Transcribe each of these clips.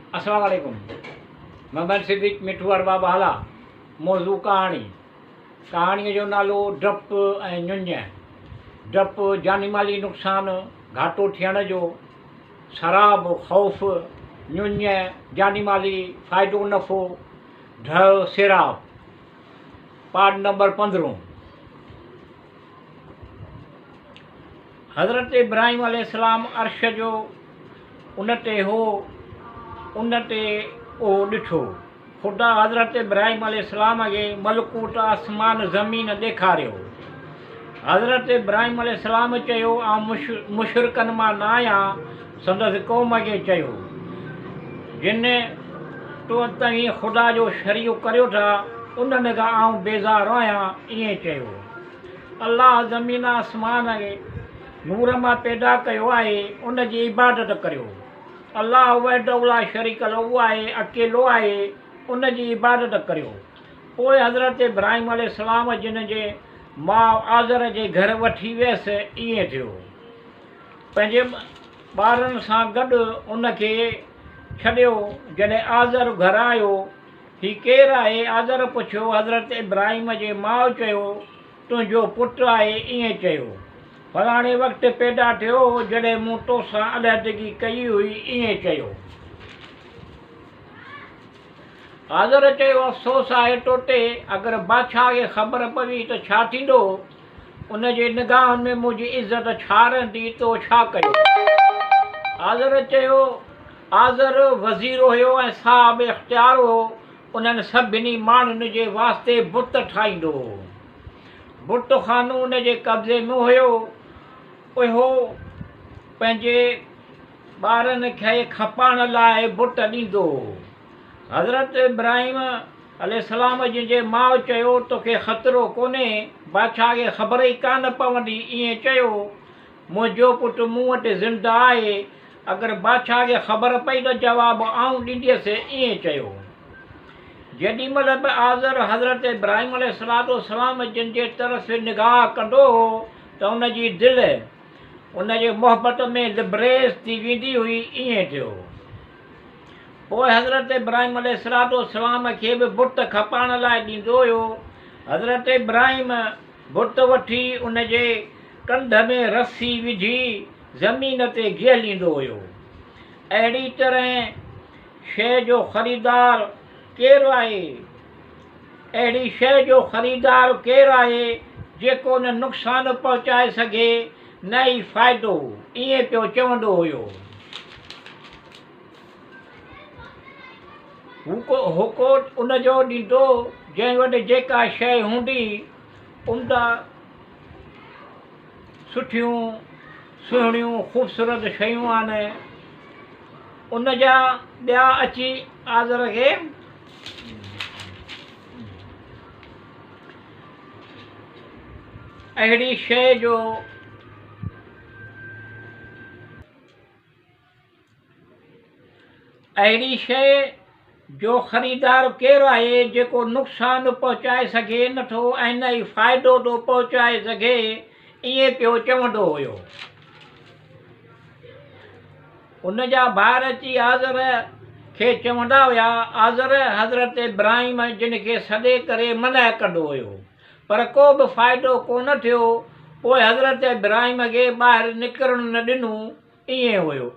अस्सलाम वालेकुम। मोहम्मद सिद्दीक मिठूवार बाबा हला। मौज़ू कहाणीअ जो नालो डप ऐं ञुञ। डप जानी-माली नुक़सान, घाटो थियण जो, शराब ख़ौफ़, ञुञ जानी-माली फ़ाइदो नफ़ो, ढ सिराब। पाठ नंबर 15। हज़रत इब्राहिम अलैहिस्सलाम अर्श जो उन ते हो, उन ते उहो ॾिठो। ख़ुदा हज़रत इब्राहिम अलैहिस्सलाम खे मलकूत आसमान ज़मीन ॾेखारियो। हज़रत इब्राहिम अलैहिस्सलाम चयो, आउं मुशरिकनि मां न आहियां। संदसि क़ौम खे चयो, जिन तो तव्हीं ख़ुदा जो शरीक करियो था, उन्हनि खां आउं बेज़ारु आहियां। ईअं चयो। अलाह ज़मीन आसमान खे नूर मां पैदा कयो आहे, उन जी इबादत करियो। अलाह वहदहू ला शरीक लहू आहे, अकेलो आहे, उन जी इबादत करियो। पोइ हज़रत इब्राहिम अलैहिस्सलाम जिन जे माउ आज़र जे घर वठी वियसि। ईअं थियो। पंहिंजे ॿारनि सां गॾु उनखे छॾियो। जॾहिं आज़र घर आयो, ही केरु आहे? आज़र पुछियो। हज़रत इब्राहिम जे माउ चयो, तुंहिंजो पुटु आहे। ईअं चयो। फलाणे वक़्तु पैदा थियो जॾहिं मूं तोसां अलहदगी कई हुई। ईअं चयो। आज़र चयो, अफ़सोस आहे तोते, अगरि बादशाह खे ख़बर पई त छा थींदो? उन जे निगाहनि में मुंहिंजी इज़त छा रहंदी? तो छा कयो? आज़र चयो, आज़र वज़ीर हुयो ऐं साहिब इख़्तियार हो। उन्हनि सभिनी माण्हुनि जे वास्ते बुत ठाहींदो हो। बुत खानो उन जे कब्ज़े में हुयो। उहो पंहिंजे ॿारनि खे खपाइण लाइ बुत ॾींदो हो। हज़रत इब्राहिम अलैहिस्सलाम जे माउ चयो, तोखे ख़तरो कोन्हे, बादशाह खे ख़बर ई कान पवंदी। ईअं चयो। मुंहिंजो पुटु मूं वटि ज़िंदा आहे। अगरि बादशाह खे ख़बर पई त जवाबु आउं ॾींदसि। ईअं चयो। जेॾी महिल बि आज़र हज़रत इब्राहिम अलैहिस्सलाम जिन जे तरफ़ निगाह कंदो हो त उन जी दिलि उन जे मोहबत में लिबरेज़ थी वेंदी हुई। ईअं थियो। पोइ हज़रत इब्राहिम अलैहिस्सलाम खे बि बुत खपाइण लाइ ॾींदो हुयो। हज़रत इब्राहिम बुत वठी उन जे कंध में रस्सी विझी ज़मीन ते घिहलींदो हुयो। अहिड़ी तरह शइ जो ख़रीदार केरु आहे? अहिड़ी शइ जो ख़रीदार केरु आहे जेको न नुक़सानु पहुचाए सघे न ई फ़ाइदो? ईअं पियो चवंदो हुयो। हुको उनजो ॾींदो जंहिं वटि जेका शइ हूंदी। उमदा सुठियूं सुहिणियूं ख़ूबसूरत शयूं आहिनि। उन जा ॿिया अची आज़र खे अहिड़ी शइ जो ख़रीदार केरु आहे जेको नुक़सानु पहुचाए सघे नथो ऐं न ई फ़ाइदो थो पहुचाए सघे? ईअं पियो चवंदो हुयो। उन जा ॿार अची आज़र खे चवंदा हुया। आज़र हज़रत इब्राहिम जिन खे सॾे करे मना कंदो हुयो, पर को बि फ़ाइदो कोन थियो। पोइ हज़रत इब्राहिम खे ॿाहिरि निकिरणु न ॾिनो। ईअं हुयो।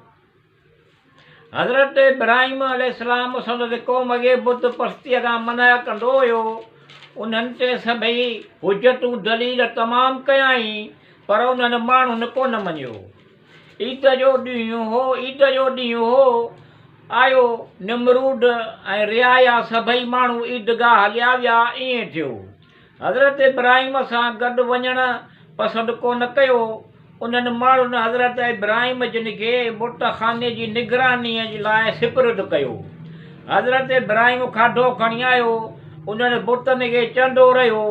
हज़रत इब्राहिम अलैहिस्सलाम संदसि क़ौम खे बुत परस्तीअ खां मना कंदो हुयो। उन्हनि ते सभई हुजतूं दलील तमामु कयाईं, पर उन्हनि माण्हुनि कोन मञियो। ईद जो ॾींहुं हो आयो। निमरूद ऐं रियाया सभई माण्हू ईदगाह हलिया विया। ईअं थियो। हज़रत इब्राहिम सां गॾु वञणु पसंदि कोन कयो। उन्हनि माण्हुनि हज़रत इब्राहिम जिन खे बुत खाने जी निगरानीअ जे लाइ सिपुर्द कयो। हज़रत इब्राहिम खाधो खणी आयो। उन्हनि बुतनि खे चवंदो रहियो,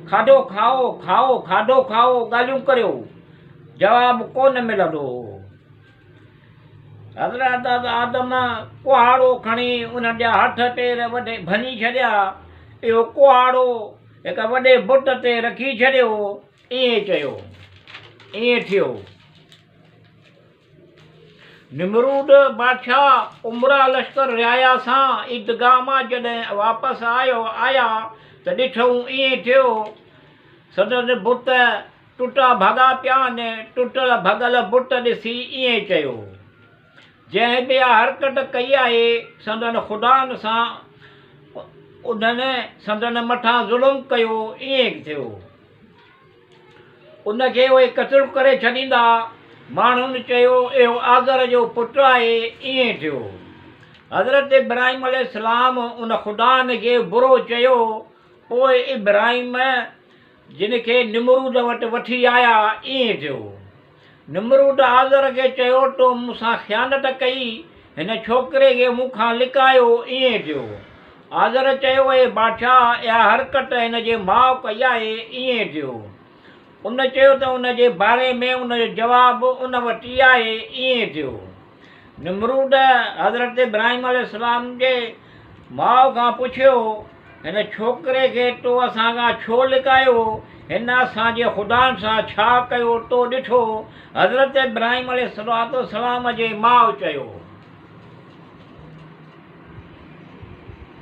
खाधो खाओ, खाओ, खाधो खाओ, ॻाल्हियूं करियो। जवाबु कोन मिलंदो हो। हज़रत आदम कुहाड़ो खणी उन जा हथ पेर वॾे भञी छॾिया। इहो कुहाड़ो हिकु वॾे बुत ते रखी छॾियो। ईअं चयो। ईअं थियो। निमरूद बादशाह उमरा लश्कर रियाया सां ईदगाह मां जॾहिं वापसि आया त ॾिठऊं ईअं थियो संदसि बुत टुटा भॻा पिया आहिनि। टुटल भॻल बुत ॾिसी ईअं चयो, जंहिं बि इहा हरकत कई आहे संदनि ख़ुदानि सां उन्हनि संदनि मथां ज़ुल्म कयो। ईअं थियो उनखे उहे क़त्ल करे छॾींदा। माण्हुनि चयो इहो आज़र जो पुटु आहे। ईअं थियो हज़रत इब्राहिम अलैहिस्सलाम उन ख़ुदानि खे बुरो चयो। पोइ इब्राहिम जिन खे निमरूद वटि वठी आया। ईअं थियो निमरूद आज़र खे चयो, तो मूंसां ख़यानत कई, हिन छोकिरे खे मूंखां लिकायो। ईअं थियो आज़र चयो, ए बादशाह इहा हरकत हिन जे माउ कई आहे। ईअं थियो उन चयो त उन जे बारे में उन जो जवाबु उन वटि आहे। ईअं थियो निमरूद हज़रत इब्राहिम अलैहिस्सलाम जे माउ खां पुछियो, हिन छोकिरे खे तो असांखां छो लिकायो? हिन असांजे ख़ुदा सां छा कयो तो ॾिठो? हज़रत इब्राहिम अलैहिस्सलाम जे माउ चयो,